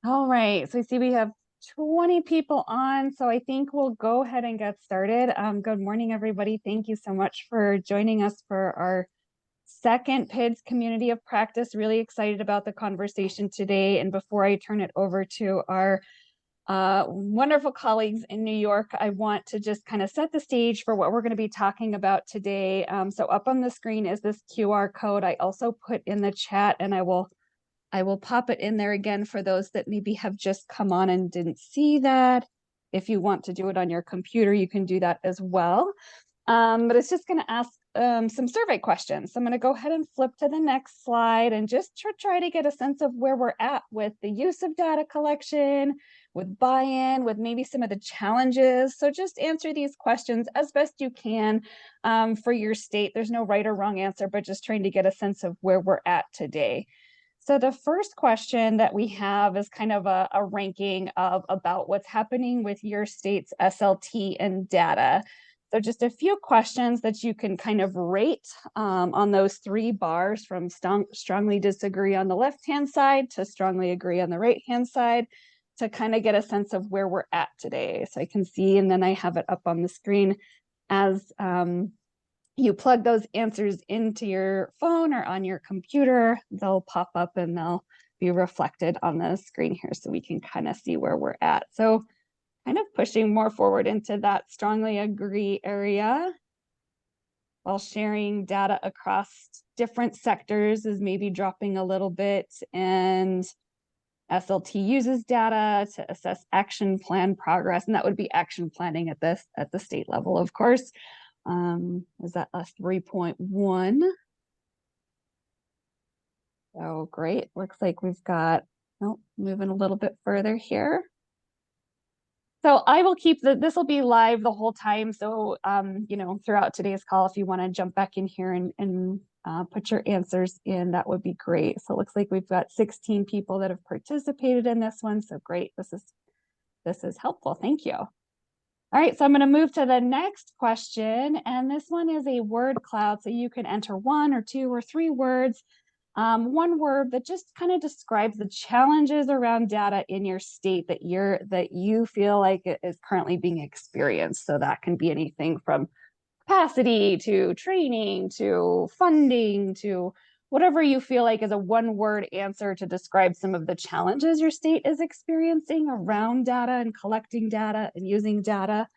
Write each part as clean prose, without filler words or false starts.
All right, so I see we have 20 people on, so I think we'll go ahead and get started. Good morning, everybody. Thank you so much for joining us for our second PIDS Community of Practice. Really excited about the conversation today. And before I turn it over to our wonderful colleagues in New York, I want to just kind of set the stage for what we're going to be talking about today. So up on the screen is this QR code. I also put in the chat, and I will pop it in there again for those that maybe have just come on and didn't see that. If you want to do it on your computer, you can do that as well. But it's just going to ask some survey questions. So I'm going to go ahead and flip to the next slide and just try to get a sense of where we're at with the use of data collection, with buy-in, with maybe some of the challenges. So just answer these questions as best you can for your state. There's no right or wrong answer, but just trying to get a sense of where we're at today. So the first question that we have is kind of a ranking of about what's happening with your state's SLT and data. So just a few questions that you can kind of rate on those three bars from strongly disagree on the left-hand side to strongly agree on the right-hand side to kind of get a sense of where we're at today. So I can see, and then I have it up on the screen as you plug those answers into your phone or on your computer, they'll pop up and they'll be reflected on the screen here so we can kind of see where we're at. So kind of pushing more forward into that strongly agree area while sharing data across different sectors is maybe dropping a little bit, and SLT uses data to assess action plan progress, and that would be action planning at the state level, of course. Is that a 3.1? So great. Looks like we've got, moving a little bit further here. So I will keep this will be live the whole time. So, throughout today's call, if you want to jump back in here and put your answers in, that would be great. So it looks like we've got 16 people that have participated in this one. So great. This is helpful. Thank you. All right, so I'm going to move to the next question, and this one is a word cloud. So you can enter 1 or 2 or 3 words. One word that just kind of describes the challenges around data in your state that you feel like it is currently being experienced. So that can be anything from capacity to training to funding to whatever you feel like is a one-word answer to describe some of the challenges your state is experiencing around data and collecting data and using data.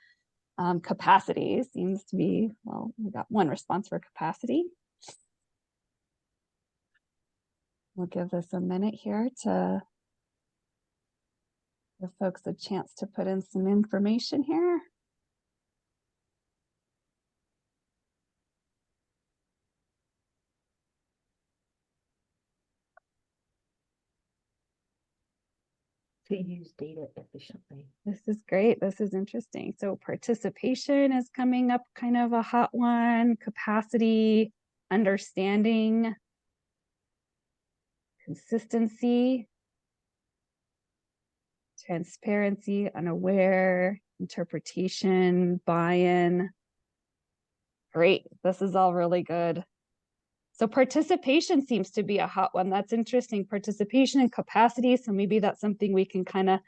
Capacity seems to be, well, we got one response for capacity. We'll give this a minute here to give folks a chance to put in some information here. To use data efficiently. This is great. This is interesting. So participation is coming up, kind of a hot one. Capacity, understanding, consistency, transparency, unaware, interpretation, buy-in. Great. This is all really good. So participation seems to be a hot one. That's interesting. Participation and capacity. So maybe that's something we can kind of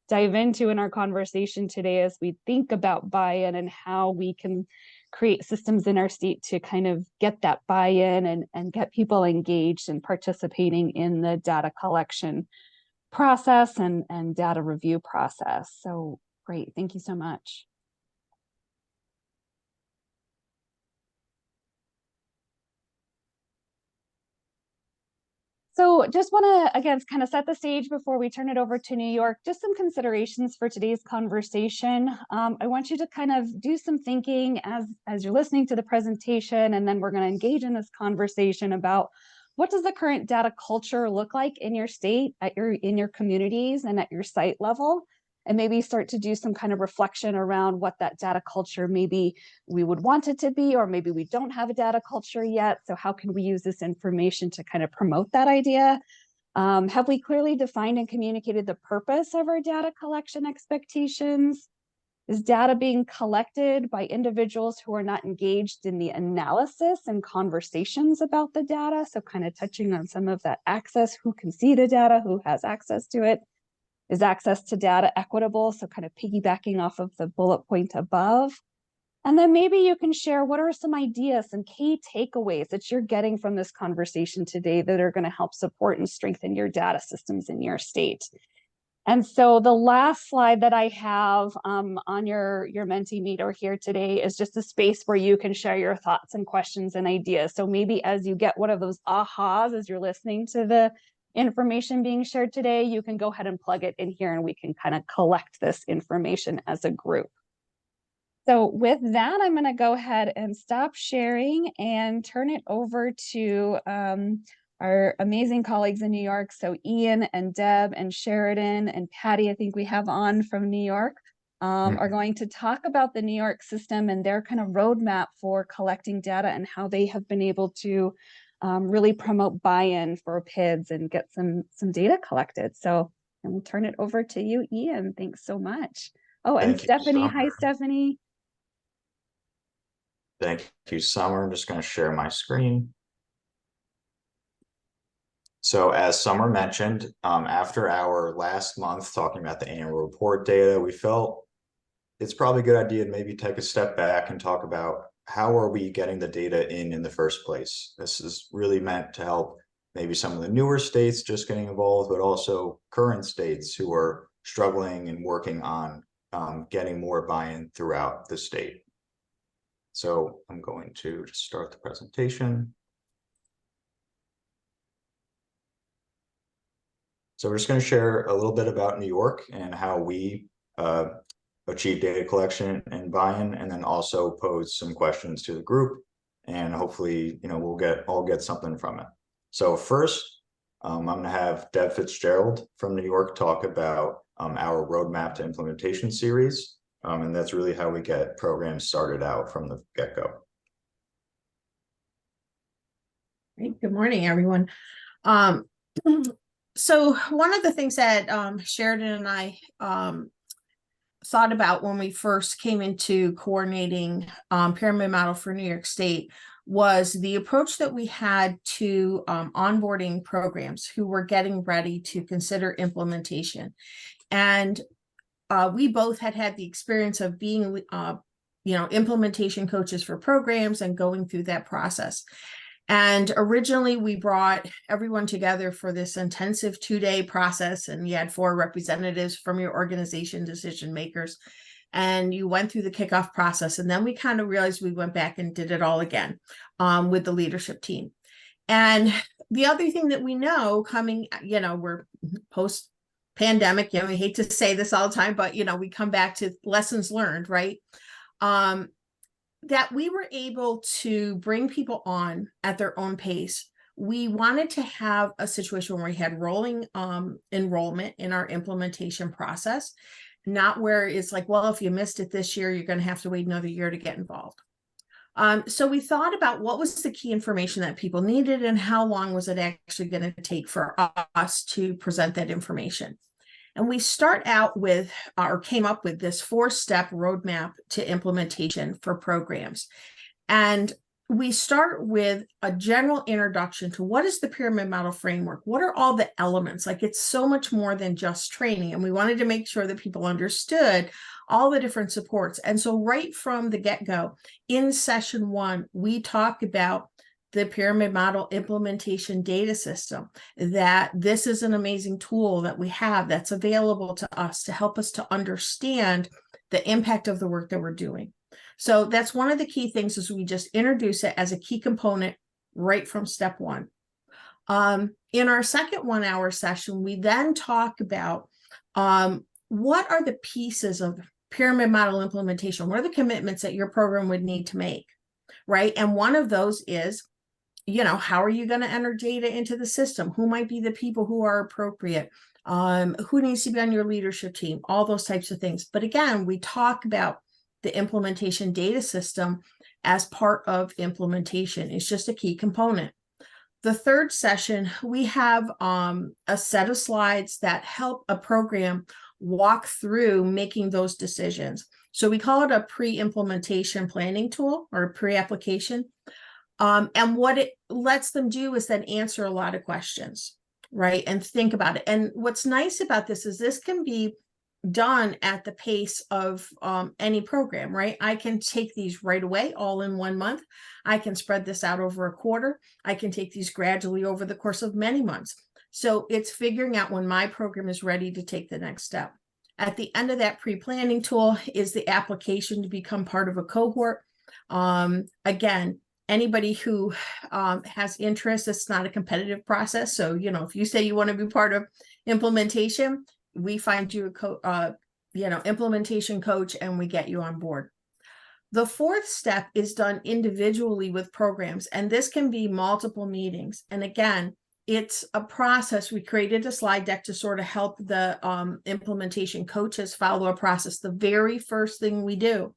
dive into in our conversation today as we think about buy-in and how we can create systems in our state to kind of get that buy-in and get people engaged and participating in the data collection process and data review process. So great. Thank you so much. So just want to, again, kind of set the stage before we turn it over to New York, just some considerations for today's conversation. I want you to kind of do some thinking as you're listening to the presentation, and then we're going to engage in this conversation about what does the current data culture look like in your state, in your communities, and at your site level, and maybe start to do some kind of reflection around what that data culture maybe we would want it to be, or maybe we don't have a data culture yet. So how can we use this information to kind of promote that idea? Have we clearly defined and communicated the purpose of our data collection expectations? Is data being collected by individuals who are not engaged in the analysis and conversations about the data? So kind of touching on some of that access, who can see the data, who has access to it. Is access to data equitable? So kind of piggybacking off of the bullet point above. And then maybe you can share what are some ideas, some key takeaways that you're getting from this conversation today that are going to help support and strengthen your data systems in your state. And so the last slide that I have on your Mentimeter here today is just a space where you can share your thoughts and questions and ideas. So maybe as you get one of those ahas as you're listening to the information being shared today, you can go ahead and plug it in here and we can kind of collect this information as a group. So with that, I'm going to go ahead and stop sharing and turn it over to our amazing colleagues in New York. So Ian and Deb and Sheridan and Patty, I think we have on from New York, are going to talk about the New York system and their kind of roadmap for collecting data and how they have been able to really promote buy-in for PIDS and get some data collected. So I'm going to turn it over to you, Ian. Thanks so much. Oh, and Thank you, Stephanie. Summer. Hi, Stephanie. Thank you, Summer. I'm just going to share my screen. So as Summer mentioned, after our last month talking about the annual report data, we felt it's probably a good idea to maybe take a step back and talk about how are we getting the data in the first place. This is really meant to help maybe some of the newer states just getting involved, but also current states who are struggling and working on getting more buy-in throughout the state. So I'm going to just start the presentation. So we're just going to share a little bit about New York and how we achieve data collection and buy-in, and then also pose some questions to the group, and hopefully, we'll all get something from it. So first, I'm going to have Deb Fitzgerald from New York talk about our roadmap to implementation series. And that's really how we get programs started out from the get-go. Great. Good morning, everyone. So one of the things that Sheridan and I thought about when we first came into coordinating pyramid model for New York State was the approach that we had to onboarding programs who were getting ready to consider implementation. And we both had the experience of being, implementation coaches for programs and going through that process. And originally we brought everyone together for this intensive 2-day process, and you had 4 representatives from your organization, decision makers, and you went through the kickoff process. And then we kind of realized we went back and did it all again with the leadership team. And the other thing that we know coming, we're post pandemic, we hate to say this all the time, but we come back to lessons learned, right? That we were able to bring people on at their own pace. We wanted to have a situation where we had rolling enrollment in our implementation process, not where it's like, well, if you missed it this year, you're going to have to wait another year to get involved. So we thought about what was the key information that people needed and how long was it actually going to take for us to present that information. And we start out with, or came up with, this 4-step roadmap to implementation for programs. And we start with a general introduction to what is the pyramid model framework? What are all the elements? Like, it's so much more than just training. And we wanted to make sure that people understood all the different supports. And so right from the get-go, in session 1, we talk about the pyramid model implementation data system, that this is an amazing tool that we have that's available to us to help us to understand the impact of the work that we're doing. So that's one of the key things, is we just introduce it as a key component right from step 1. In our second 1-hour session, we then talk about what are the pieces of pyramid model implementation? What are the commitments that your program would need to make, right? And one of those is, how are you going to enter data into the system? Who might be the people who are appropriate? Who needs to be on your leadership team? All those types of things. But again, we talk about the implementation data system as part of implementation. It's just a key component. The third session, we have a set of slides that help a program walk through making those decisions. So we call it a pre-implementation planning tool, or pre-application. And what it lets them do is then answer a lot of questions. right? And think about it. And what's nice about this is this can be done at the pace of any program, right? I can take these right away, all in 1 month. I can spread this out over a quarter. I can take these gradually over the course of many months. So it's figuring out when my program is ready to take the next step. At the end of that pre-planning tool is the application to become part of a cohort. Again, anybody who has interest, it's not a competitive process. So, you know, if you say you want to be part of implementation, we find you a implementation coach and we get you on board. The fourth step is done individually with programs, and this can be multiple meetings. And again, it's a process. We created a slide deck to sort of help the implementation coaches follow a process. The very first thing we do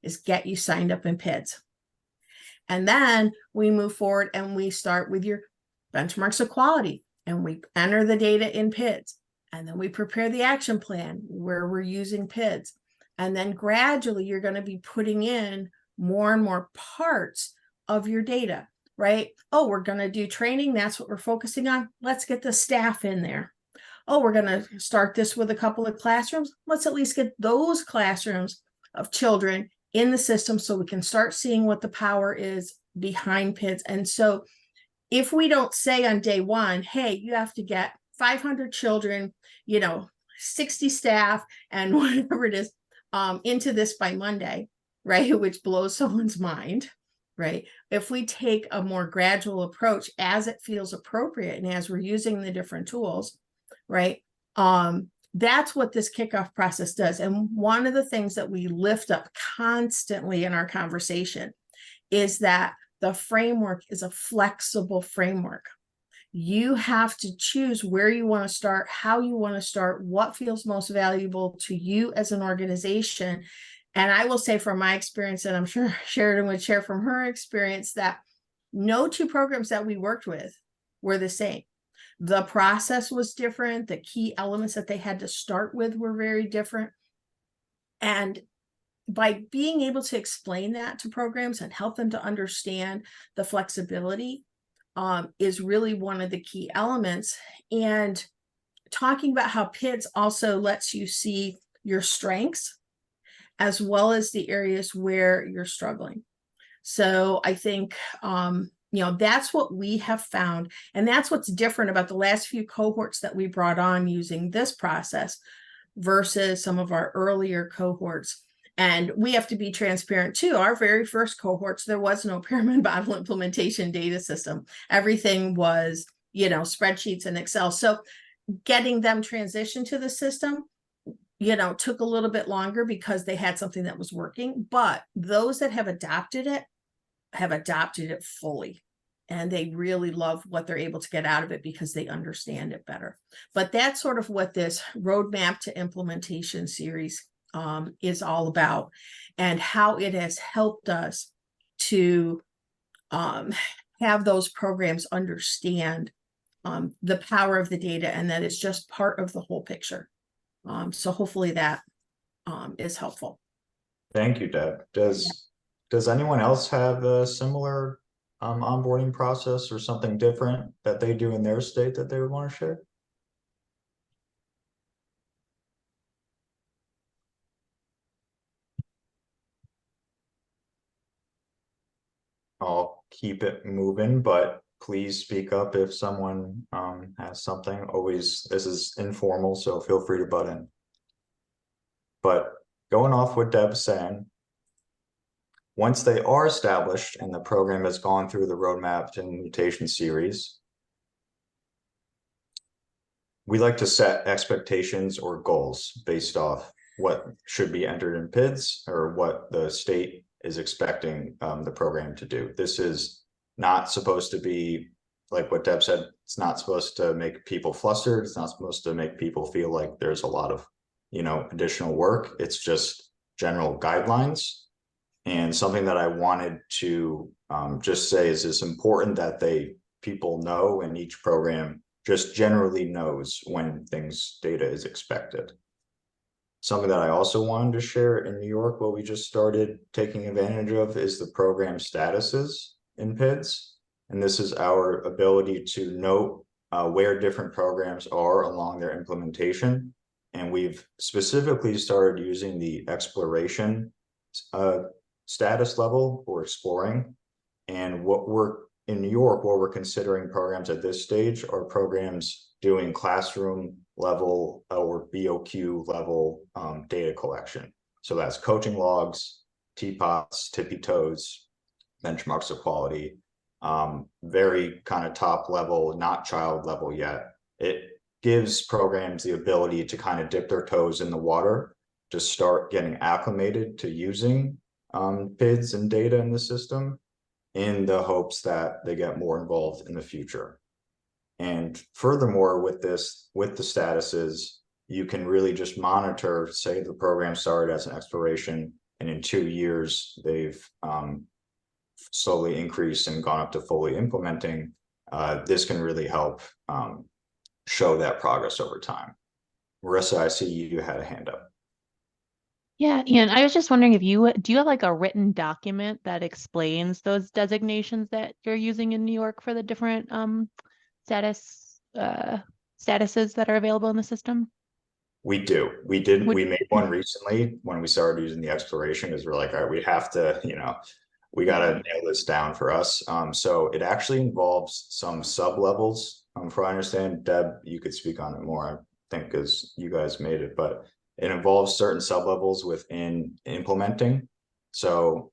is get you signed up in PIDS. And then we move forward and we start with your benchmarks of quality, and we enter the data in PIDS. And then we prepare the action plan where we're using PIDS. And then gradually you're going to be putting in more and more parts of your data, right? Oh, we're going to do training. That's what we're focusing on. Let's get the staff in there. Oh, we're going to start this with a couple of classrooms. Let's at least get those classrooms of children in the system so we can start seeing what the power is behind PIDS. And so if we don't say on day one, hey, you have to get 500 children, 60 staff and whatever it is into this by Monday, right? Which blows someone's mind, right? If we take a more gradual approach as it feels appropriate and as we're using the different tools, right? That's what this kickoff process does. And one of the things that we lift up constantly in our conversation is that the framework is a flexible framework. You have to choose where you want to start, how you want to start, what feels most valuable to you as an organization. And I will say from my experience, and I'm sure Sheridan would share from her experience, that no two programs that we worked with were the same. The process was different. The key elements that they had to start with were very different. And by being able to explain that to programs and help them to understand the flexibility is really one of the key elements. And talking about how PIDS also lets you see your strengths as well as the areas where you're struggling. So I think, that's what we have found. And that's what's different about the last few cohorts that we brought on using this process versus some of our earlier cohorts. And we have to be transparent too. Our very first cohorts, there was no pyramid model implementation data system. Everything was, spreadsheets and Excel. So getting them transitioned to the system, took a little bit longer because they had something that was working. But those that have adopted it fully. And they really love what they're able to get out of it because they understand it better. But that's sort of what this roadmap to implementation series is all about, and how it has helped us to have those programs understand the power of the data, and that it's just part of the whole picture. So hopefully that is helpful. Thank you, Deb. Does anyone else have a similar onboarding process or something different that they do in their state that they would want to share? I'll keep it moving, but please speak up if someone has something. Always, this is informal, so feel free to butt in. But going off what Deb's saying, once they are established and the program has gone through the roadmap to implementation series, we like to set expectations or goals based off what should be entered in PIDS or what the state is expecting the program to do. This is not supposed to be, like what Deb said, it's not supposed to make people flustered. It's not supposed to make people feel like there's a lot of, additional work. It's just general guidelines. And something that I wanted to just say is it's important that people know, and each program just generally knows when data is expected. Something that I also wanted to share in New York, what we just started taking advantage of, is the program statuses in PIDS. And this is our ability to note where different programs are along their implementation. And we've specifically started using the exploration status level or exploring. And what we're in New York, what we're considering programs at this stage are programs doing classroom level or BOQ level data collection. So that's coaching logs, TPOTs, tippy toes, benchmarks of quality, very kind of top level, not child level yet. It gives programs the ability to kind of dip their toes in the water to start getting acclimated to using PIDS and data in the system, in the hopes that they get more involved in the future. And furthermore, with this, with the statuses, you can really just monitor, say the program started as an exploration, and in 2 years, they've slowly increased and gone up to fully implementing. This can really help show that progress over time. Marissa, I see you had a hand up. Yeah, Ian, I was just wondering if do you have like a written document that explains those designations that you're using in New York for the different statuses that are available in the system? We do. We made one recently when we started using the exploration, because we're like, all right, we have to, we got to nail this down for us. So it actually involves some sub levels. For I understand, Deb, you could speak on it more, I think, because you guys made it, but it involves certain sub levels within implementing. So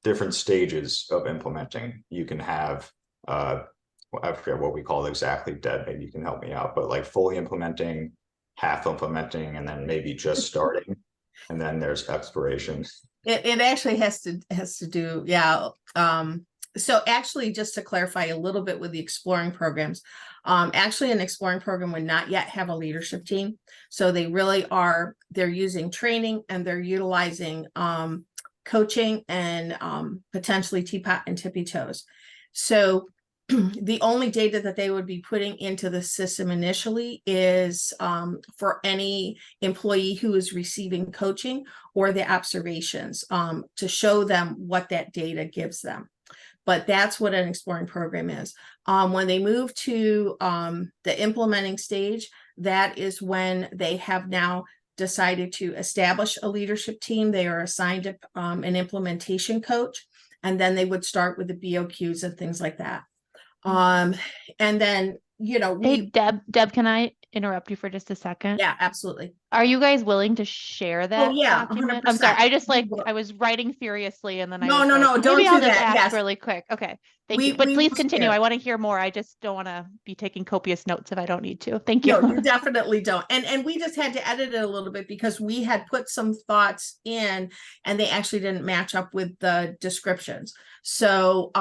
different stages of implementing. You can have, I forget what we call it exactly, Deb, maybe you can help me out, but like fully implementing, half implementing, and then maybe just starting. And then there's exploration. It actually has to do, yeah. So actually, just to clarify a little bit with the exploring programs, actually an exploring program would not yet have a leadership team. So they really are, they're using training and they're utilizing coaching and potentially TPOT and tippy toes. So the only data that they would be putting into the system initially is for any employee who is receiving coaching or the observations to show them what that data gives them. But that's what an exploring program is. When they move to the implementing stage, that is when they have now decided to establish a leadership team. They are assigned an implementation coach, and then they would start with the BOQs and things like that. And then, Hey, Deb, can I interrupt you for just a second? Yeah, absolutely. Are you guys willing to share that yeah, document? 100%. I'm sorry, I was writing furiously and then I No, was no, like, no, don't maybe I'll do just that. ask Yes. really quick. Okay, thank you. But we please will continue. share. I want to hear more. I just don't want to be taking copious notes if I don't need to. Thank you. No, you definitely don't. And we just had to edit it a little bit because we had put some thoughts in and they actually didn't match up with the descriptions. So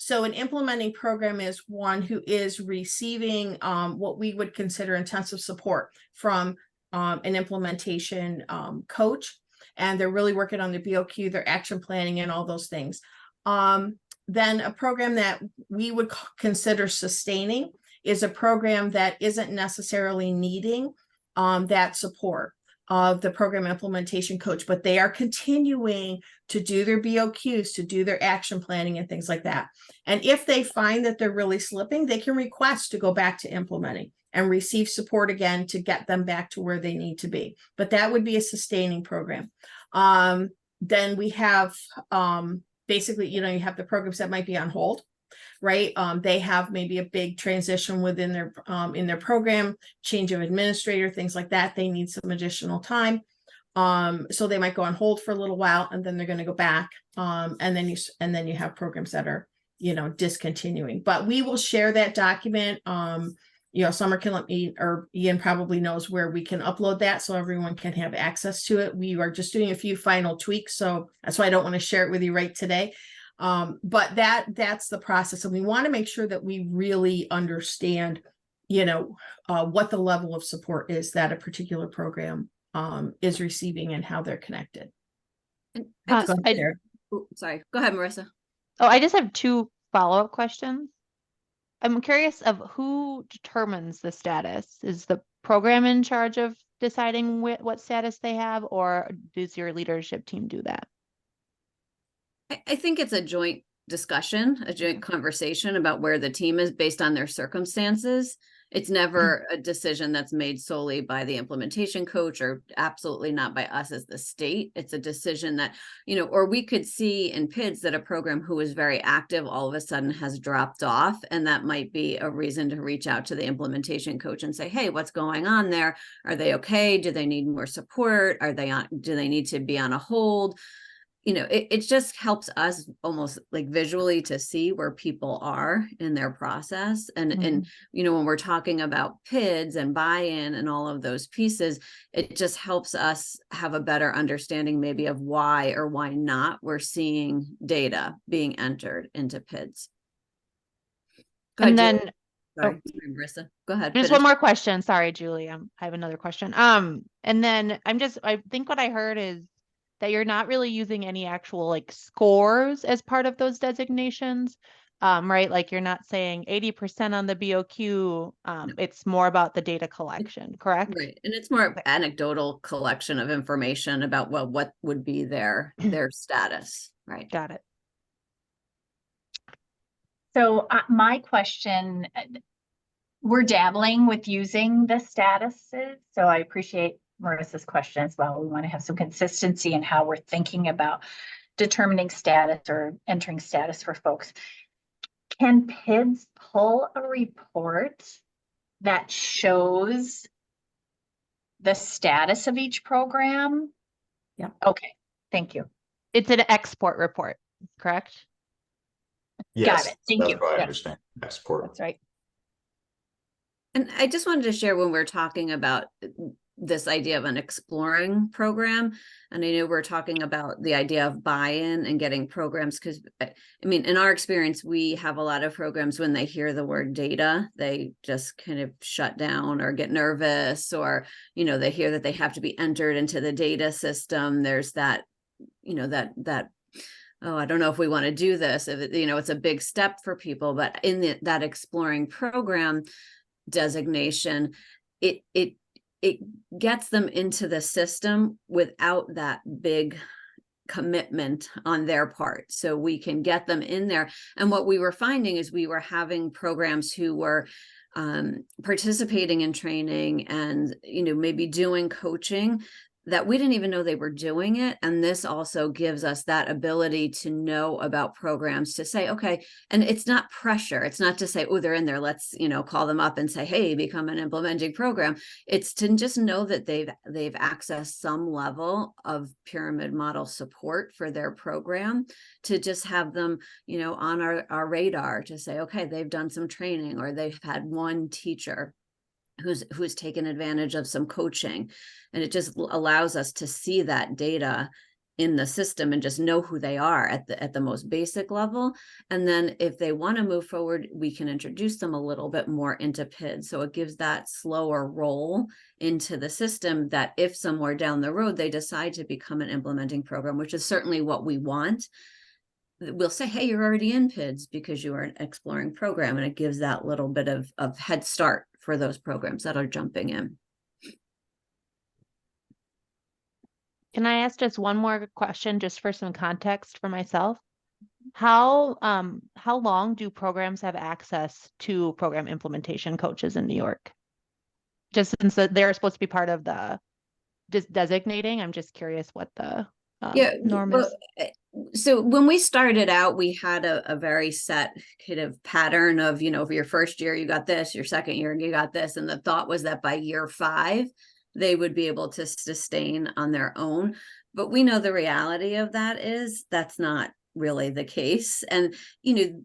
so an implementing program is one who is receiving what we would consider intensive support from an implementation coach, and they're really working on their BOQ, their action planning, and all those things. Then a program that we would consider sustaining is a program that isn't necessarily needing that support of the program implementation coach, but they are continuing to do their BOQs, to do their action planning and things like that. And if they find that they're really slipping, they can request to go back to implementing and receive support again to get them back to where they need to be. But that would be a sustaining program. Then we have basically, you have the programs that might be on hold, right? They have maybe a big transition within their in their program, change of administrator, things like that. They need some additional time. So they might go on hold for a little while and then they're going to go back. And then you have programs that are, discontinuing. But we will share that document. Summer can let me, or Ian probably knows where we can upload that so everyone can have access to it. We are just doing a few final tweaks, so that's why I don't want to share it with you right today. But that's the process, and we want to make sure that we really understand, what the level of support is that a particular program is receiving and how they're connected. Sorry, go ahead, Marissa. Oh, I just have 2 follow-up questions. I'm curious of who determines the status. Is the program in charge of deciding what status they have, or does your leadership team do that? I think it's a joint discussion, a joint conversation about where the team is based on their circumstances. It's never a decision that's made solely by the implementation coach, or absolutely not by us as the state. It's a decision that, or we could see in PIDS that a program who is very active all of a sudden has dropped off. And that might be a reason to reach out to the implementation coach and say, hey, what's going on there? Are they okay? Do they need more support? Do they need to be on a hold? It just helps us almost like visually to see where people are in their process. And when we're talking about PIDS and buy-in and all of those pieces, it just helps us have a better understanding maybe of why or why not we're seeing data being entered into PIDS. And then Sorry, Marissa, go ahead. just finish. one more question. Sorry, Julie. I have another question. And then I think what I heard is that you're not really using any actual like scores as part of those designations, right? Like you're not saying 80% on the BOQ. It's more about the data collection, correct? Right. And it's more anecdotal collection of information about, well, what would be their status, right? Got it. So my question, we're dabbling with using the statuses. So I appreciate Marissa's question as well. We want to have some consistency in how we're thinking about determining status or entering status for folks. Can PIDS pull a report that shows the status of each program? Yeah. Okay, thank you. It's an export report, correct? Yes, Got it. Thank that's you. what I Yep. understand. Export. That's right. And I just wanted to share when we're talking about this idea of an exploring program, and I know we're talking about the idea of buy-in and getting programs, because I mean, in our experience, we have a lot of programs when they hear the word data, they just kind of shut down or get nervous, or, they hear that they have to be entered into the data system. There's that, oh, I don't know if we want to do this. If it's a big step for people, but in that exploring program designation, it gets them into the system without that big commitment on their part. So we can get them in there. And what we were finding is we were having programs who were participating in training and, maybe doing coaching that we didn't even know they were doing it. And this also gives us that ability to know about programs, to say, okay, and it's not pressure. It's not to say, oh, they're in there, let's, call them up and say, hey, become an implementing program. It's to just know that they've accessed some level of pyramid model support for their program, to just have them, on our radar, to say, okay, they've done some training, or they've had one teacher who's taken advantage of some coaching. And it just allows us to see that data in the system and just know who they are at the most basic level. And then if they want to move forward, we can introduce them a little bit more into PIDS. So it gives that slower roll into the system, that if somewhere down the road they decide to become an implementing program, which is certainly what we want, we'll say, hey, you're already in PIDS because you are an exploring program. And it gives that little bit of head start for those programs that are jumping in. Can I ask just one more question, just for some context for myself? How long do programs have access to program implementation coaches in New York? Just since they're supposed to be part of the designating, I'm just curious what the norm is. So when we started out, we had a very set kind of pattern of, for your first year, you got this, your second year, you got this. And the thought was that by year 5, they would be able to sustain on their own. But we know the reality of that is that's not really the case. And,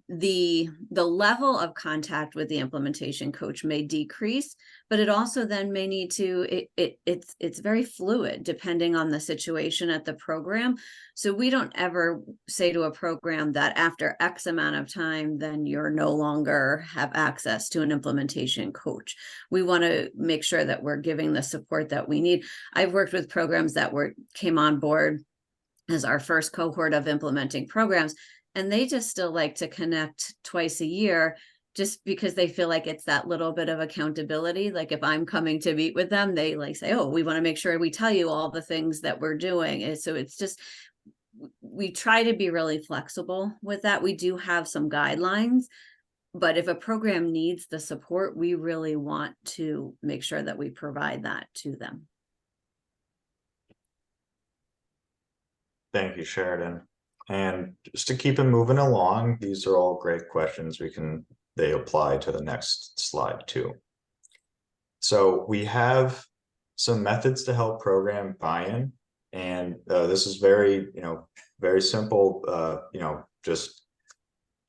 the level of contact with the implementation coach may decrease, but it also then may need to, it's very fluid depending on the situation at the program. So we don't ever say to a program that after X amount of time, then you're no longer have access to an implementation coach. We want to make sure that we're giving the support that we need. I've worked with programs that came on board as our first cohort of implementing programs, and they just still like to connect twice a year, just because they feel like it's that little bit of accountability. Like if I'm coming to meet with them, they say, oh, we want to make sure we tell you all the things that we're doing. And so it's just, we try to be really flexible with that. We do have some guidelines, but if a program needs the support, we really want to make sure that we provide that to them. Thank you, Sheridan. And just to keep it moving along, these are all great questions. They apply to the next slide too. So we have some methods to help program buy-in, and this is very, very simple, just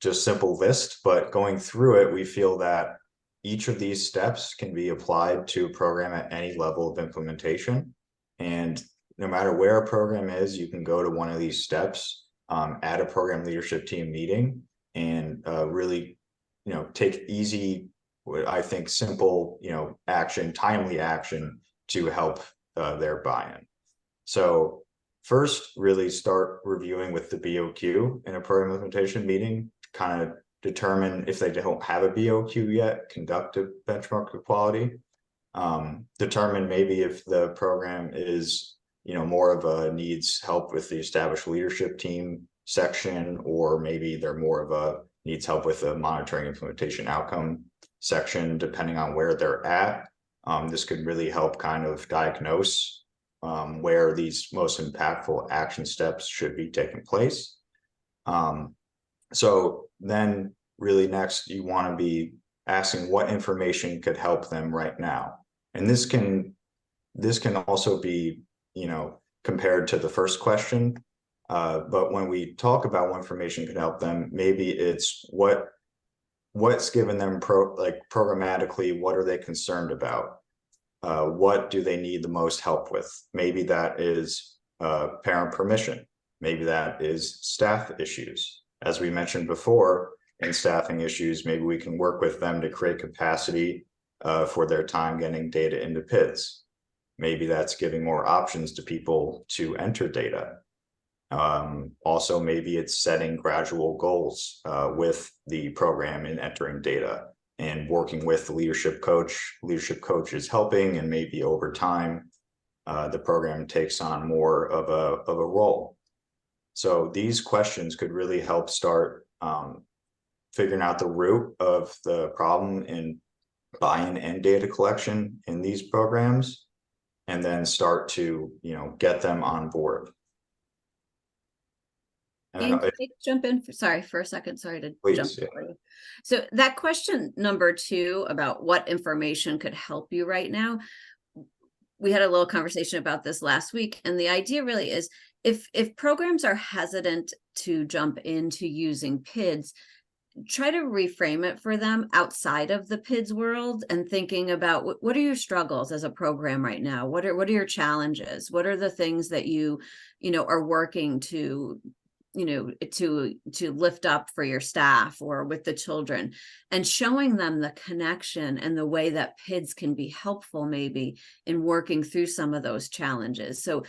simple list, but going through it, we feel that each of these steps can be applied to a program at any level of implementation. And no matter where a program is, you can go to one of these steps at a program leadership team meeting and really, take easy, I think simple, action, timely action to help their buy-in. So first, really start reviewing with the BOQ in a program implementation meeting, kind of determine if they don't have a BOQ yet, conduct a benchmark of quality, determine maybe if the program is, more of a needs help with the established leadership team section, or maybe they're more of a needs help with the monitoring implementation outcome section, depending on where they're at. This could really help kind of diagnose where these most impactful action steps should be taking place. So then really next, you want to be asking what information could help them right now. And this can also be, compared to the first question. But when we talk about what information could help them, maybe it's what's given them programmatically, what are they concerned about? What do they need the most help with? Maybe that is parent permission. Maybe that is staff issues. As we mentioned before, in staffing issues, maybe we can work with them to create capacity for their time getting data into PIDS. Maybe that's giving more options to people to enter data. Also, maybe it's setting gradual goals with the program in entering data and working with the leadership coach. Leadership coach is helping, and maybe over time, the program takes on more of a role. So these questions could really help start figuring out the root of the problem in buy-in and data collection in these programs, and then start to, get them on board. Can I jump in? Sorry for a second. Sorry to jump. Yeah. So that question number 2 about what information could help you right now, we had a little conversation about this last week, and the idea really is if programs are hesitant to jump into using PIDS, try to reframe it for them outside of the PIDS world and thinking about what are your struggles as a program right now? What are your challenges? What are the things that you are working to to lift up for your staff or with the children, and showing them the connection and the way that PIDS can be helpful maybe in working through some of those challenges. So,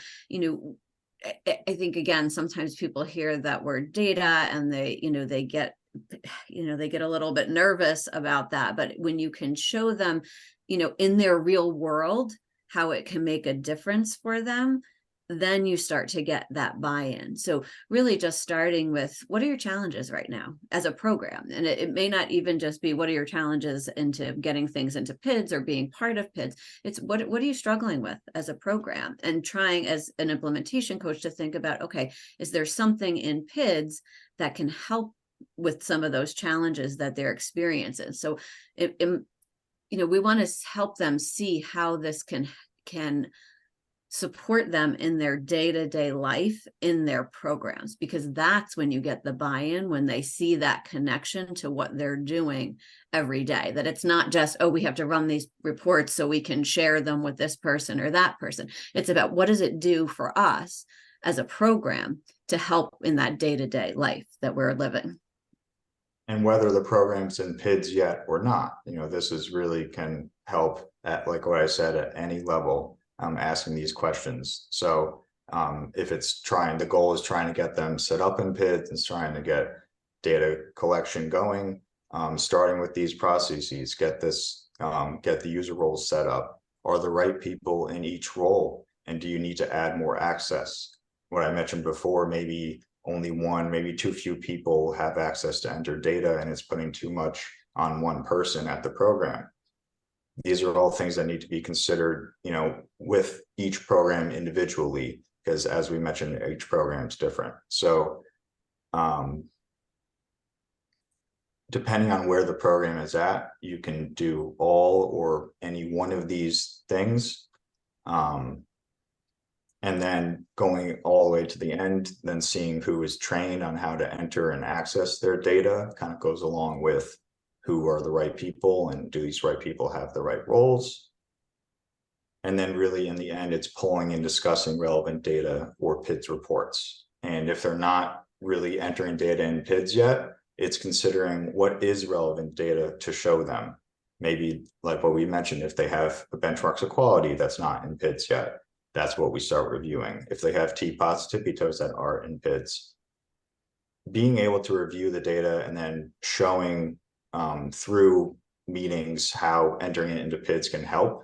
I think again, sometimes people hear that word data and they get a little bit nervous about that. But when you can show them, in their real world, how it can make a difference for them, then you start to get that buy-in. So really just starting with what are your challenges right now as a program? And it may not even just be what are your challenges into getting things into PIDS or being part of PIDS. It's what are you struggling with as a program? And trying as an implementation coach to think about, okay, is there something in PIDS that can help with some of those challenges that they're experiencing? So we want to help them see how this can support them in their day-to-day life in their programs, because that's when you get the buy-in, when they see that connection to what they're doing every day, that it's not just, oh, we have to run these reports so we can share them with this person or that person. It's about what does it do for us as a program to help in that day-to-day life that we're living. And whether the program's in PIDS yet or not, this is really can help at, like what I said, at any level. Asking these questions. So if it's the goal is trying to get them set up in PIDS and trying to get data collection going, starting with these processes, get the user roles set up. Are the right people in each role? And do you need to add more access? what I mentioned before, maybe only one, maybe too few people have access to enter data, and it's putting too much on one person at the program. These are all things that need to be considered, you know, with each program individually, because as we mentioned, each program is different. So depending on where the program is at, you can do all or any one of these things. And then going all the way to the end, then seeing who is trained on how to enter and access their data kind of goes along with who are the right people and do these right people have the right roles. And then really in the end, it's pulling and discussing relevant data or PIDS reports. And if they're not really entering data in PIDS yet, it's considering what is relevant data to show them. Maybe like what we mentioned, if they have a benchmarks of quality that's not in PIDS yet, that's what we start reviewing. If they have TPOTs, tippy toes that are in PIDS, being able to review the data and then showing through meetings how entering it into PIDS can help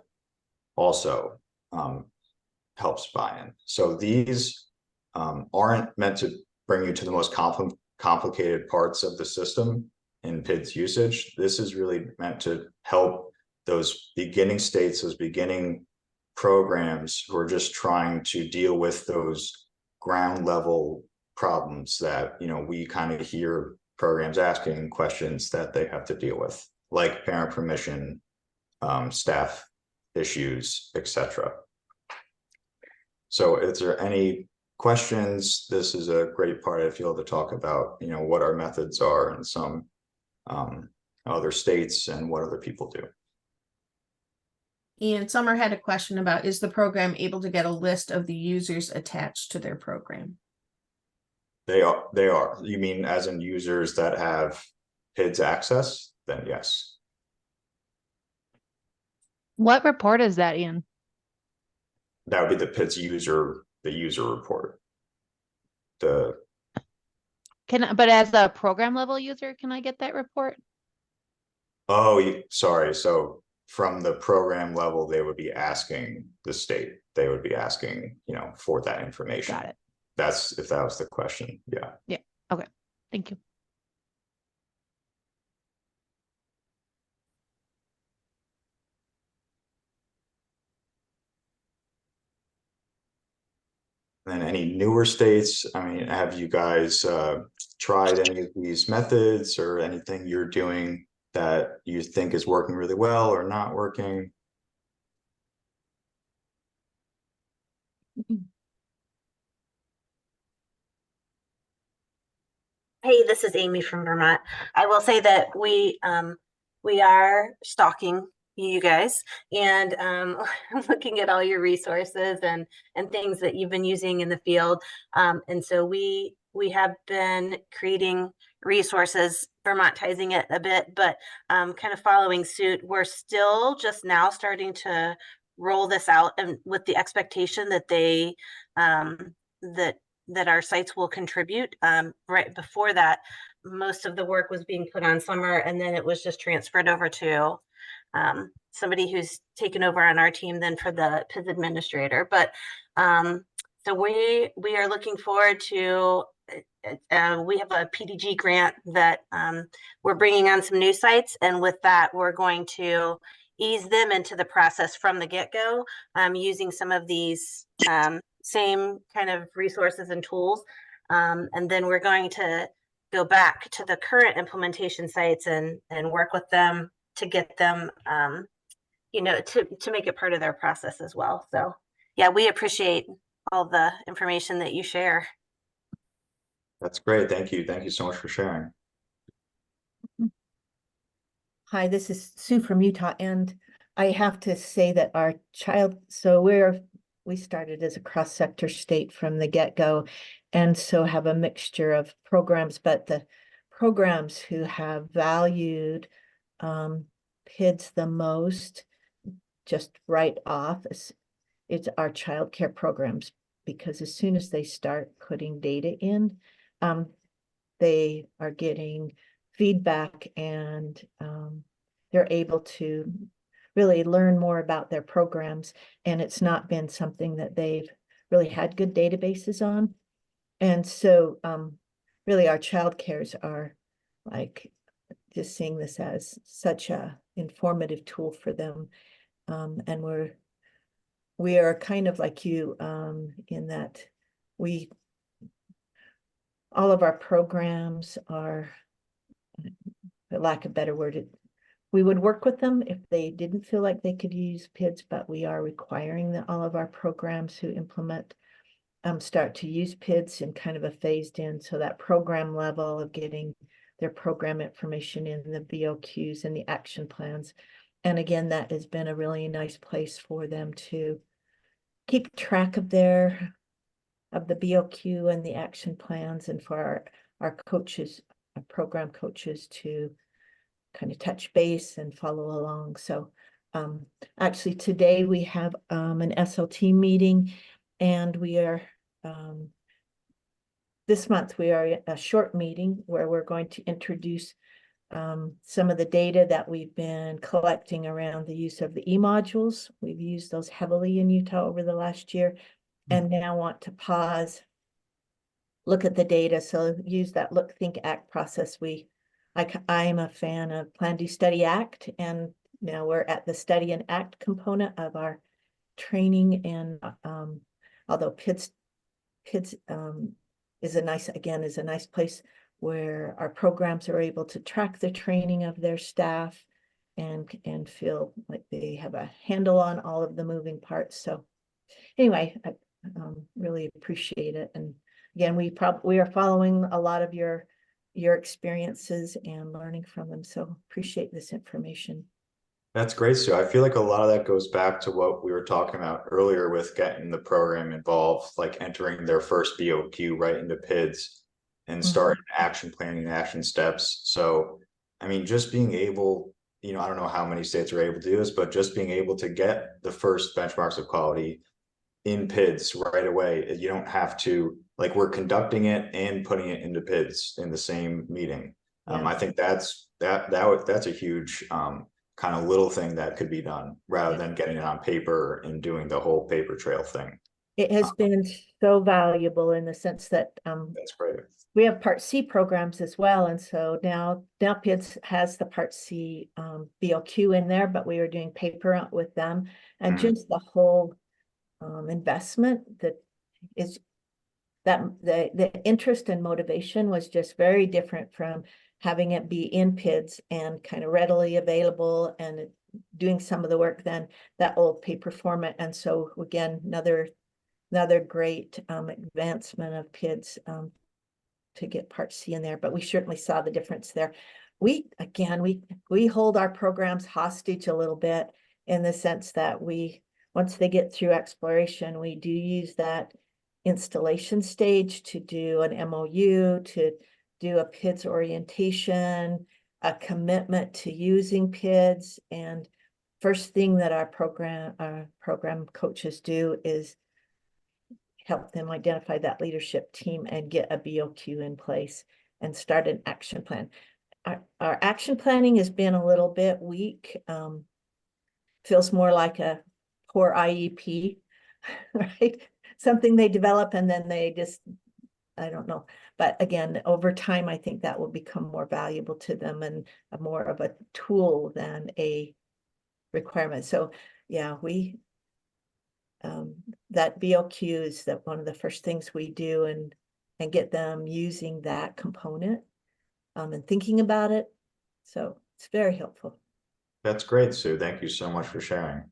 also helps buy-in. So these aren't meant to bring you to the most complicated parts of the system in PIDS usage. This is really meant to help those beginning states, those beginning programs who are just trying to deal with those ground level problems that, you know, we kind of hear programs asking questions that they have to deal with, like parent permission, staff issues, etc. So is there any questions? This is a great part, I feel, to talk about, you know, what our methods are in some other states and what other people do. And Summer had a question about, is the program able to get a list of the users attached to their program? They are. You mean as in users that have PIDS access? Then yes. What report is that, Ian? That would be the PIDS user, the user report. But as a program level user, can I get that report? Oh, sorry. So from the program level, they would be asking the state, they would be asking, you know, for that information. Got it. That's if that was the question. Yeah. Yeah. Okay. Thank you. And any newer states, I mean, have you guys tried any of these methods or anything you're doing that you think is working really well or not working? Hey, this is Amy from Vermont. I will say that we are stalking you guys and looking at all your resources and things that you've been using in the field. And so we have been creating resources, Vermontizing it a bit, but kind of following suit. We're still just now starting to roll this out, and with the expectation that they that our sites will contribute. Right before that, most of the work was being put on Summer, and then it was just transferred over to somebody who's taken over on our team then for the PIDS administrator. But so we are looking forward to, we have a PDG grant that we're bringing on some new sites, and with that, we're going to ease them into the process from the get-go, using some of these same kind of resources and tools. And then we're going to go back to the current implementation sites and work with them to get them, you know, to make it part of their process as well. So yeah, we appreciate all the information that you share. That's great. Thank you. Thank you so much for sharing. Hi, this is Sue from Utah, and I have to say that our child, so we started as a cross-sector state from the get-go, and so have a mixture of programs, but the programs who have valued PIDS the most, just right off, it's our childcare programs, because as soon as they start putting data in, they are getting feedback, and they're able to really learn more about their programs. And it's not been something that they've really had good databases on. And so really our child cares are like just seeing this as such a informative tool for them. And we are kind of like you in that all of our programs are, for lack of a better word, we would work with them if they didn't feel like they could use PIDS, but we are requiring that all of our programs who implement start to use PIDS in kind of a phased in. So that program level of getting their program information in the BOQs and the action plans. And again, that has been a really nice place for them to keep track of the BOQ and the action plans, and for our coaches, our program coaches, to kind of touch base and follow along. So actually today we have an SLT meeting, and we are this month we are a short meeting where we're going to introduce some of the data that we've been collecting around the use of the e-modules. We've used those heavily in Utah over the last year, and now want to pause, look at the data. So use that look, think, act process. I'm a fan of Plan, Do, Study, Act, and now we're at the study and act component of our training. And although PIDS is a nice place where our programs are able to track the training of their staff and feel like they have a handle on all of the moving parts. So anyway, I really appreciate it. And again, we are following a lot of your experiences and learning from them. So appreciate this information. That's great, Sue. I feel like a lot of that goes back to what we were talking about earlier with getting the program involved, like entering their first BOQ right into PIDS and starting action planning and action steps. So, I mean, just being able, I don't know how many states are able to do this, but just being able to get the first benchmarks of quality in PIDS right away. You don't have to, like, we're conducting it and putting it into PIDS in the same meeting. Yeah. I think that's a huge kind of little thing that could be done rather than getting it on paper and doing the whole paper trail thing. It has been so valuable in the sense that That's great. we have Part C programs as well. And so now PIDS has the Part C BOQ in there, but we were doing paper with them. And just the whole investment that is that the interest and motivation was just very different from having it be in PIDS and kind of readily available and doing some of the work than that old paper format. And so again, another great advancement of PIDS to get Part C in there, but we certainly saw the difference there. We hold our programs hostage a little bit in the sense that once they get through exploration, we do use that installation stage to do an MOU, to do a PIDS orientation, a commitment to using PIDS. And first thing that our program coaches do is help them identify that leadership team and get a BOQ in place and start an action plan. Our action planning has been a little bit weak. Feels more like a poor IEP, right? Something they develop and then they just, I don't know. But again, over time, I think that will become more valuable to them and more of a tool than a requirement. So yeah, that BOQ is one of the first things we do and get them using that component and thinking about it. So it's very helpful. That's great, Sue. Thank you so much for sharing.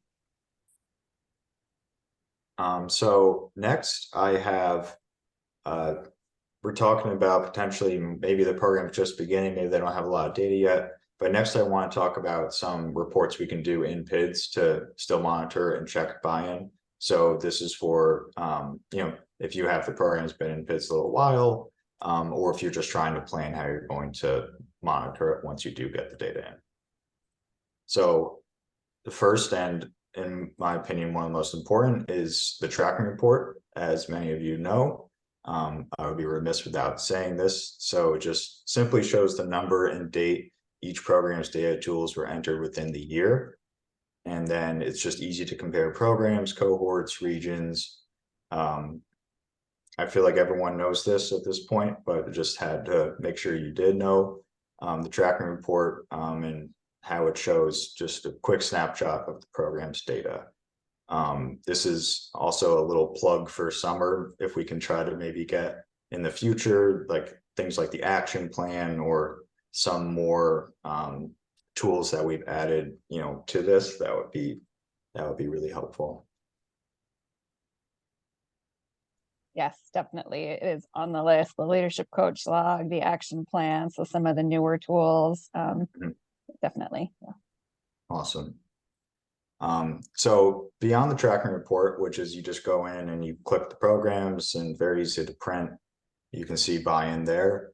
So next I have, we're talking about potentially maybe the program's just beginning, maybe they don't have a lot of data yet. But next I want to talk about some reports we can do in PIDS to still monitor and check buy-in. So this is for, if you have the program's been in PIDS a little while, or if you're just trying to plan how you're going to monitor it once you do get the data in. So the first, and in my opinion, one of the most important, is the tracking report. As many of you know, I would be remiss without saying this. So it just simply shows the number and date each program's data tools were entered within the year. And then it's just easy to compare programs, cohorts, regions, I feel like everyone knows this at this point, but just had to make sure you did know the tracking report and how it shows just a quick snapshot of the program's data. This is also a little plug for summer, if we can try to maybe get in the future, like things like the action plan or some more tools that we've added, to this, that would be really helpful. Yes, definitely. It is on the list, the leadership coach log, the action plan. So some of the newer tools, definitely. Yeah. Awesome. So beyond the tracking report, which is you just go in and you click the programs and very easy to print, you can see buy-in there.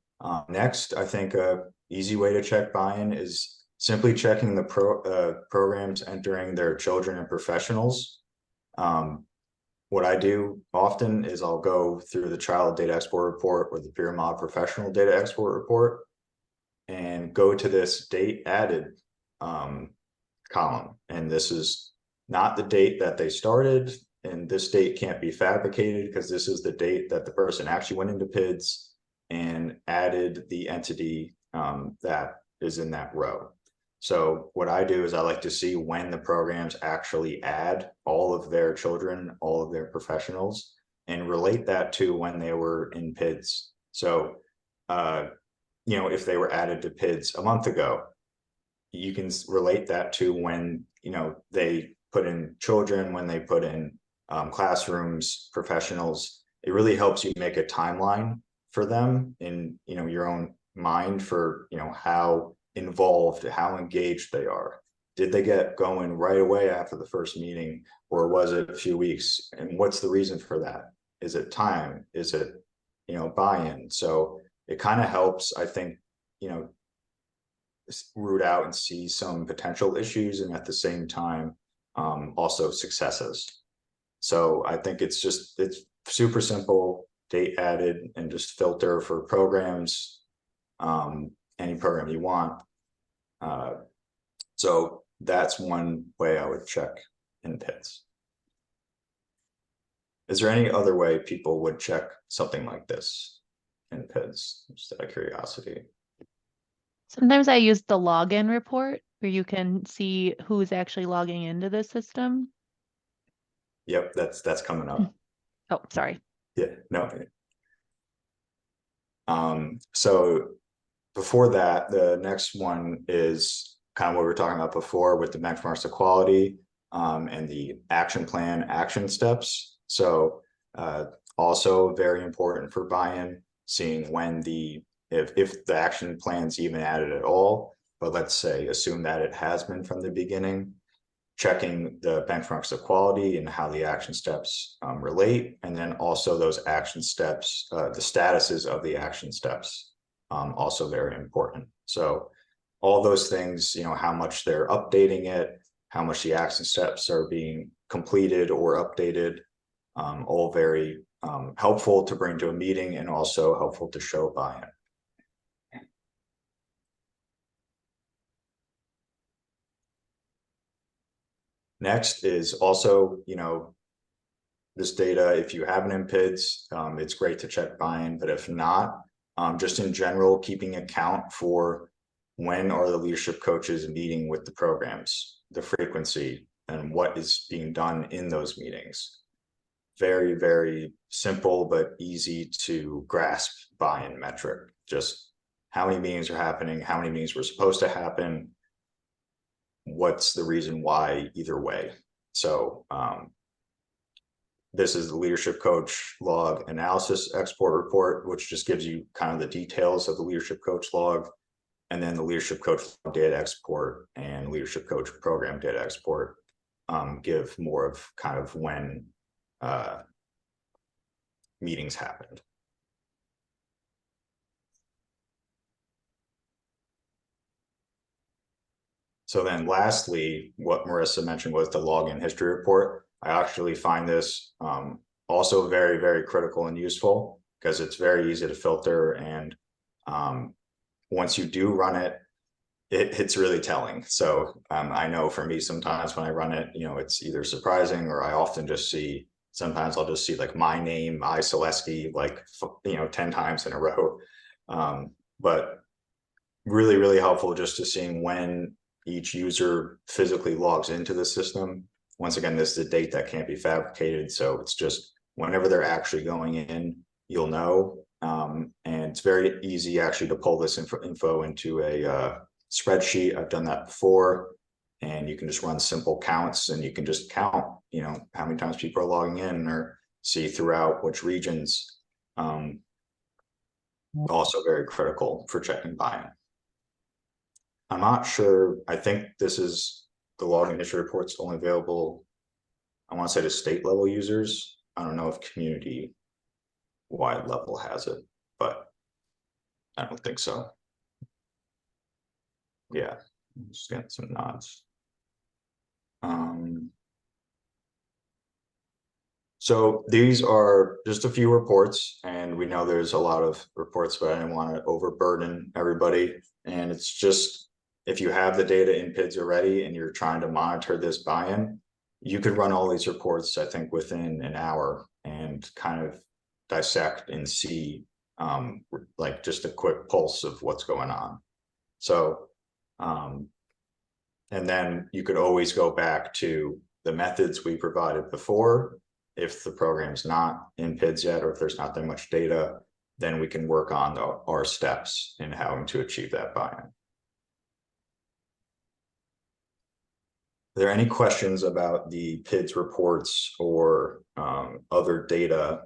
Next, I think a easy way to check buy-in is simply checking the programs entering their children and professionals. What I do often is I'll go through the child data export report or the peer mod professional data export report and go to this date added column. And this is not the date that they started, and this date can't be fabricated because this is the date that the person actually went into PIDS and added the entity that is in that row. So what I do is I like to see when the programs actually add all of their children, all of their professionals, and relate that to when they were in PIDS. So, if they were added to PIDS a month ago, you can relate that to when, they put in children, when they put in classrooms, professionals. It really helps you make a timeline for them in, your own mind for, how involved, how engaged they are. Did they get going right away after the first meeting, or was it a few weeks? And what's the reason for that? Is it time? Is it, buy-in? So it kind of helps, I think, root out and see some potential issues, and at the same time, also successes. So I think it's super simple, date added, and just filter for programs, any program you want. So that's one way I would check in PIDS. Is there any other way people would check something like this in PIDS, just out of curiosity? Sometimes I use the login report where you can see who's actually logging into the system. Yep, that's coming up. Oh, sorry. Yeah, no. So before that, the next one is kind of what we were talking about before with the benchmarks of quality and the action plan action steps. So also very important for buy-in, seeing when if the action plan's even added at all, but let's say assume that it has been from the beginning, checking the benchmarks of quality and how the action steps relate, and then also those action steps, the statuses of the action steps, also very important. So all those things, how much they're updating it, how much the action steps are being completed or updated, all very helpful to bring to a meeting and also helpful to show buy-in. Next is also, this data, if you have an MPIDS, it's great to check buy-in, but if not, just in general, keeping account for when are the leadership coaches meeting with the programs, the frequency, and what is being done in those meetings. Very, very simple, but easy to grasp buy-in metric. Just how many meetings are happening, how many meetings were supposed to happen, what's the reason why either way. So this is the leadership coach log analysis export report, which just gives you kind of the details of the leadership coach log, and then the leadership coach data export and leadership coach program data export give more of kind of when meetings happened. So then lastly, what Marissa mentioned was the login history report. I actually find this also very, very critical and useful because it's very easy to filter. And once you do run it, it's really telling. So I know for me, sometimes when I run it, it's either surprising or I often just see sometimes I'll just see like my name, I Selesky, like, 10 times in a row. But really, really helpful just to seeing when each user physically logs into the system. Once again, this is a date that can't be fabricated, so it's just whenever they're actually going in, you'll know. And it's very easy actually to pull this info into a spreadsheet. I've done that before, and you can just run simple counts, and you can just count, how many times people are logging in, or see throughout which regions. Also very critical for checking buy-in. I'm not sure. I think this is the login history report's only available, I want to say, to state level users. I don't know if community wide level has it, but I don't think so. Yeah, just getting some nods. So these are just a few reports, and we know there's a lot of reports, but I didn't want to overburden everybody. And it's just, if you have the data in PIDS already and you're trying to monitor this buy-in, you could run all these reports, I think, within an hour and kind of dissect and see like just a quick pulse of what's going on. So, and then you could always go back to the methods we provided before. If the program's not in PIDS yet, or if there's not that much data, then we can work on our steps in how to achieve that buy-in. Are there any questions about the PIDS reports or other data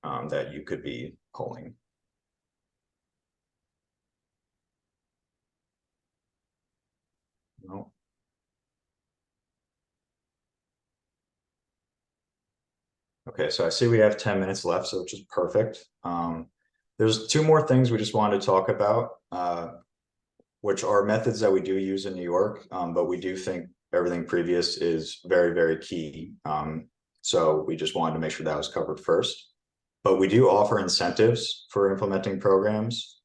that you could be pulling? No. Okay, so I see we have 10 minutes left, so which is perfect. There's two more things we just wanted to talk about, which are methods that we do use in New York, but we do think everything previous is very, very key. So we just wanted to make sure that was covered first. But we do offer incentives for implementing programs.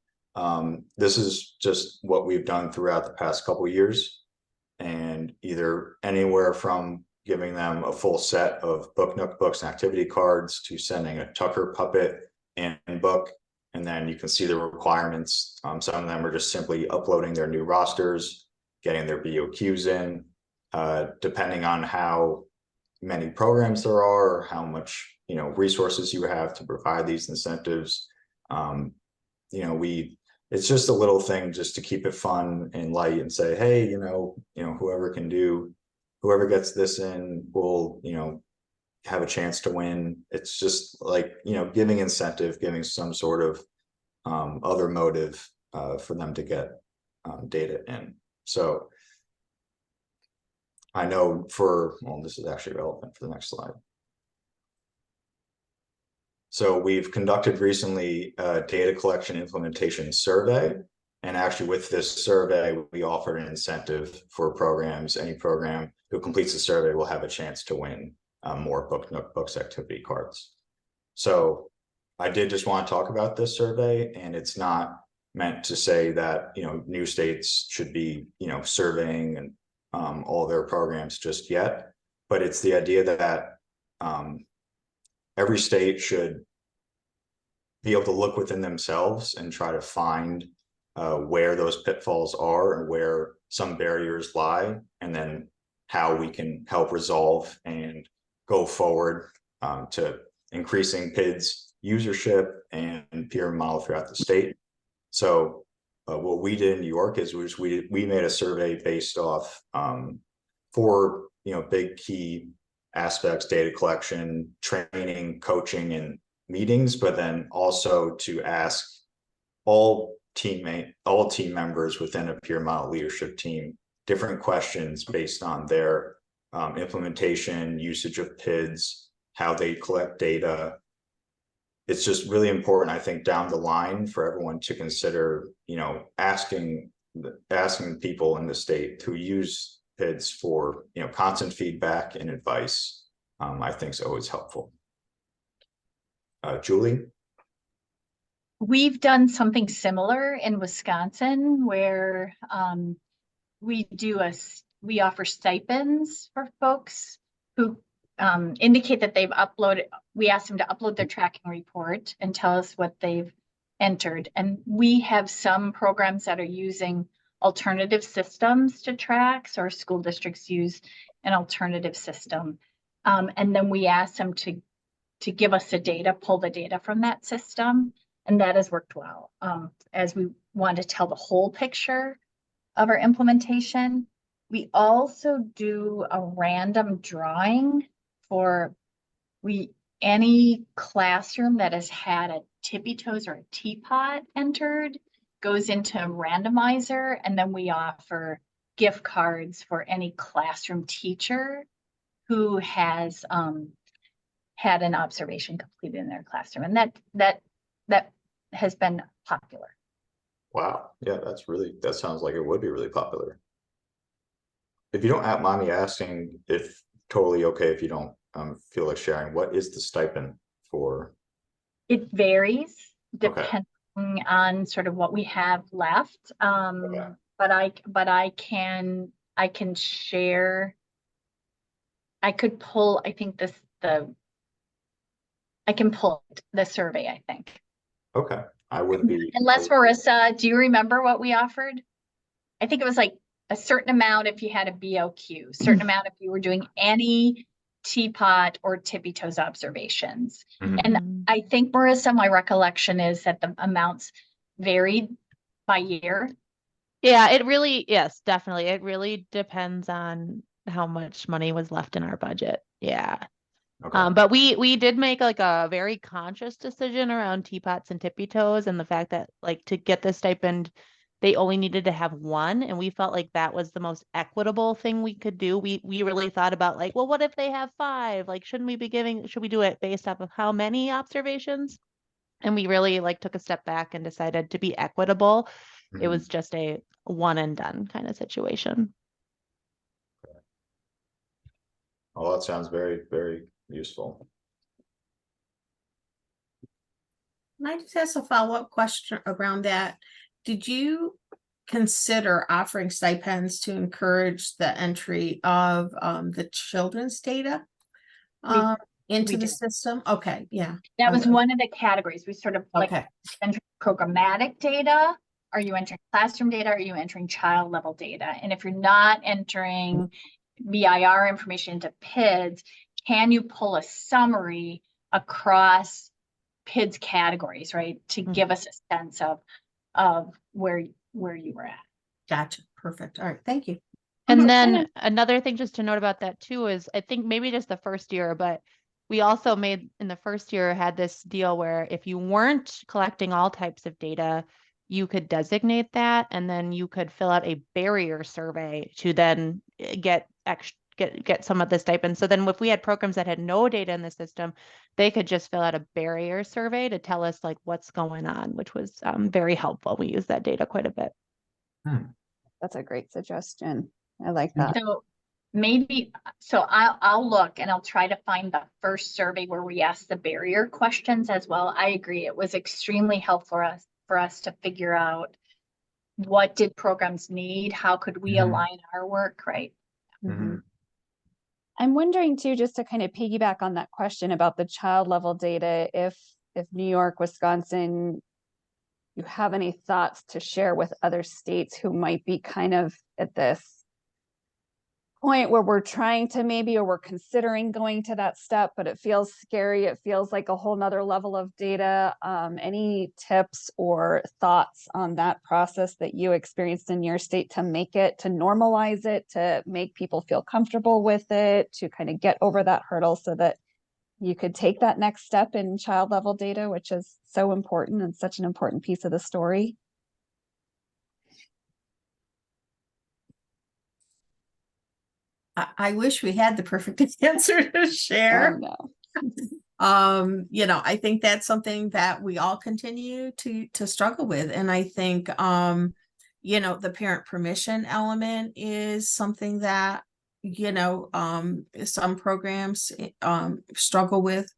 This is just what we've done throughout the past couple of years, and either anywhere from giving them a full set of book notebooks and activity cards to sending a Tucker Puppet handbook. And then you can see the requirements. Some of them are just simply uploading their new rosters, getting their BOQs in, depending on how many programs there are, or how much resources you have to provide these incentives. It's just a little thing just to keep it fun and light and say, hey, whoever gets this in will, have a chance to win. It's just like, giving incentive, giving some sort of other motive for them to get data in. So I know this is actually relevant for the next slide. So we've conducted recently a data collection implementation survey. And actually with this survey, we offered an incentive for programs. Any program who completes the survey will have a chance to win more book notebooks activity cards. So I did just want to talk about this survey, and it's not meant to say that, new states should be, surveying and all their programs just yet, but it's the idea that every state should be able to look within themselves and try to find where those pitfalls are and where some barriers lie, and then how we can help resolve and go forward to increasing PIDS usership and peer model throughout the state. So what we did in New York is we made a survey based off 4 big key aspects: data collection, training, coaching, and meetings, but then also to ask all team members within a peer model leadership team different questions based on their implementation, usage of PIDS, how they collect data. It's just really important, I think, down the line for everyone to consider, asking people in the state who use PIDS for, constant feedback and advice. I think is always helpful. Julie? We've done something similar in Wisconsin where we offer stipends for folks who indicate that they've uploaded, we asked them to upload their tracking report and tell us what they've entered. And we have some programs that are using alternative systems to track. So our school districts use an alternative system. And then we ask them to give us the data, pull the data from that system. And that has worked well. As we want to tell the whole picture of our implementation. We also do a random drawing for any classroom that has had a tippy toes or a teapot entered goes into a randomizer, and then we offer gift cards for any classroom teacher who has had an observation completed in their classroom, and that has been popular. Wow. Yeah, that sounds like it would be really popular. If you don't mind me asking, if totally okay, if you don't feel like sharing, what is the stipend for? It varies Okay. depending on sort of what we have left. Okay. But I can share. I could pull, I think I can pull the survey, I think. Okay. I would be. Unless Marissa, do you remember what we offered? I think it was like a certain amount if you had a BOQ, certain amount if you were doing any teapot or tippy toes observations. Mhm. And I think, Marissa, my recollection is that the amounts varied by year. Yeah, yes, definitely. It really depends on how much money was left in our budget. Yeah. Okay. But we did make like a very conscious decision around teapots and tippy toes, and the fact that like to get the stipend, they only needed to have one, and we felt like that was the most equitable thing we could do. We really thought about like, well, what if they have 5? Like, should we do it based off of how many observations? And we really like took a step back and decided to be equitable. It was just a one and done kind of situation. Oh, that sounds very, very useful. Can I just ask a follow-up question around that? Did you consider offering stipends to encourage the entry of the children's data into we the did. system? Okay, yeah. That was one of the categories. We sort of like Okay. entering programmatic data. Are you entering classroom data? Are you entering child level data? And if you're not entering BIR information into PIDS, can you pull a summary across PIDS categories, right? To give us a sense of where you were at. Gotcha. Perfect. All right. Thank you. And then another thing just to note about that too is I think maybe just the first year, but we also made in the first year had this deal where if you weren't collecting all types of data, you could designate that, and then you could fill out a barrier survey to then get some of the stipends. So then if we had programs that had no data in the system, they could just fill out a barrier survey to tell us like what's going on, which was very helpful. We use that data quite a bit. That's a great suggestion. I like that. So I'll look and I'll try to find the first survey where we asked the barrier questions as well. I agree. It was extremely helpful for us to figure out what did programs need? How could we align our work, right? I'm wondering too, just to kind of piggyback on that question about the child level data, if New York, Wisconsin, you have any thoughts to share with other states who might be kind of at this point where we're trying to or we're considering going to that step, but it feels scary. It feels like a whole nother level of data. Any tips or thoughts on that process that you experienced in your state to normalize it, to make people feel comfortable with it, to kind of get over that hurdle so that you could take that next step in child level data, which is so important and such an important piece of the story? I wish we had the perfect answer to share. I think that's something that we all continue to struggle with. And I think, the parent permission element is something that, some programs struggle with.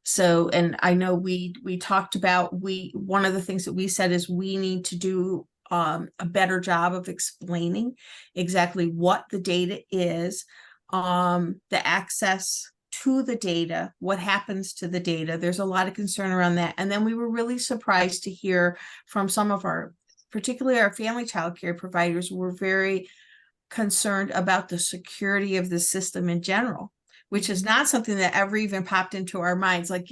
So, and I know we talked about, one of the things that we said is we need to do a better job of explaining exactly what the data is, the access to the data, what happens to the data. There's a lot of concern around that. And then we were really surprised to hear from some of our, particularly our family child care providers, were very concerned about the security of the system in general, which is not something that ever even popped into our minds. Like,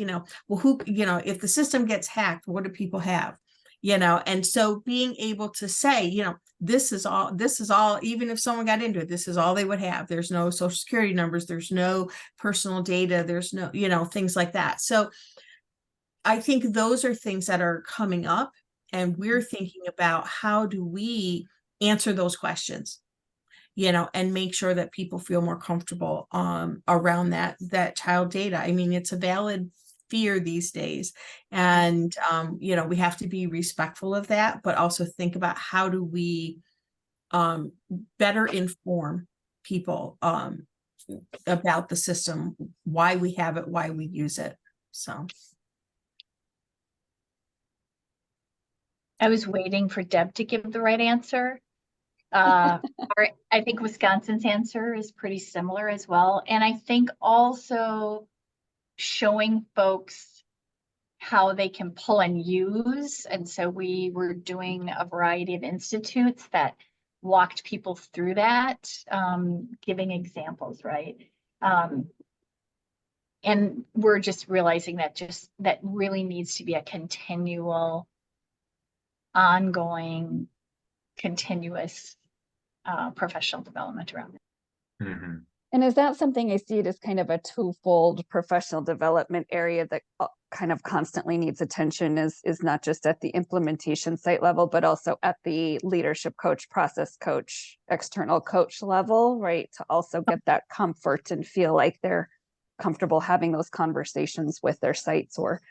well, who, if the system gets hacked, what do people have? And so being able to say, this is all, even if someone got into it, this is all they would have. There's no social security numbers, there's no personal data, there's no, things like that. So I think those are things that are coming up, and we're thinking about how do we answer those questions, and make sure that people feel more comfortable around that child data. I mean, it's a valid fear these days, and we have to be respectful of that, but also think about how do we better inform people about the system, why we have it, why we use it. So I was waiting for Deb to give the right answer. I think Wisconsin's answer is pretty similar as well. And I think also showing folks how they can pull and use. And so we were doing a variety of institutes that walked people through that, giving examples, right? And we're just realizing that really needs to be a continual, ongoing, continuous professional development around it. Mm-hmm. And is that something I see it as kind of a twofold professional development area that kind of constantly needs attention, is not just at the implementation site level, but also at the leadership coach, process coach, external coach level, right? To also get that comfort and feel like they're comfortable having those conversations with their sites, or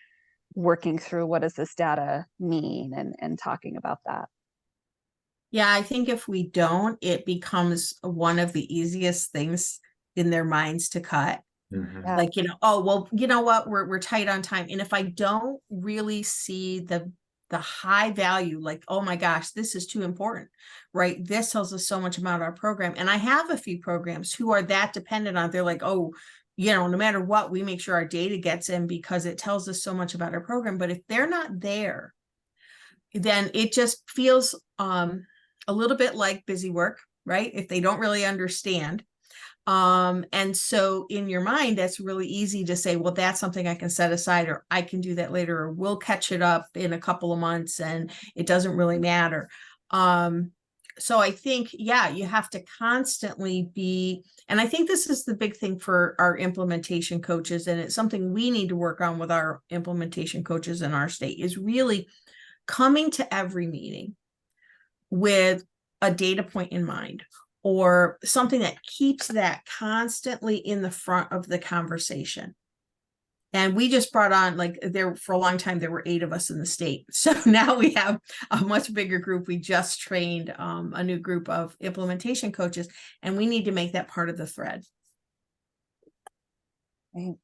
working through what does this data mean, and talking about that. yeah, I think if we don't, it becomes one of the easiest things in their minds to cut. Mm-hmm. Yeah. Like, oh, well, you know what, we're tight on time. And if I don't really see the high value, like, oh my gosh, this is too important, right? This tells us so much about our program. And I have a few programs who are that dependent on, they're like, oh, no matter what, we make sure our data gets in because it tells us so much about our program. But if they're not there, then it just feels a little bit like busy work, right? If they don't really understand. And so in your mind, that's really easy to say, well, that's something I can set aside, or I can do that later, or we'll catch it up in a couple of months and it doesn't really matter. So I think, yeah, you have to constantly be, and I think this is the big thing for our implementation coaches, and it's something we need to work on with our implementation coaches in our state, is really coming to every meeting with a data point in mind, or something that keeps that constantly in the front of the conversation. And we just brought on, like, there for a long time, there were 8 of us in the state. So now we have a much bigger group. We just trained a new group of implementation coaches, and we need to make that part of the thread. Right.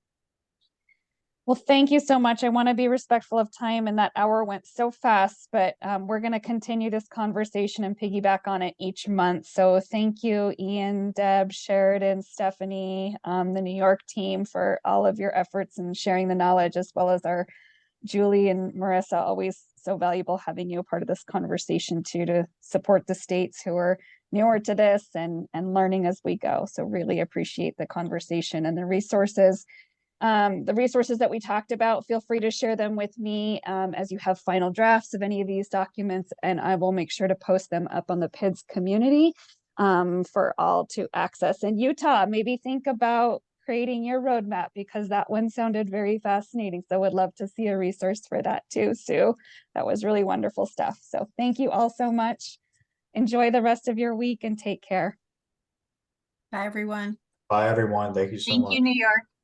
Well, thank you so much. I want to be respectful of time, and that hour went so fast, but we're going to continue this conversation and piggyback on it each month. So thank you, Ian, Deb, Sheridan, Stephanie, the New York team, for all of your efforts and sharing the knowledge, as well as our Julie and Marissa. Always so valuable having you a part of this conversation too, to support the states who are newer to this and learning as we go. So really appreciate the conversation and the resources. The resources that we talked about, feel free to share them with me as you have final drafts of any of these documents, and I will make sure to post them up on the PIDS community for all to access. And Utah, maybe think about creating your roadmap, because that one sounded very fascinating. So would love to see a resource for that too, Sue. That was really wonderful stuff. So thank you all so much. Enjoy the rest of your week and take care. Bye, everyone. Bye, everyone. Thank you so Thank much. you, New York.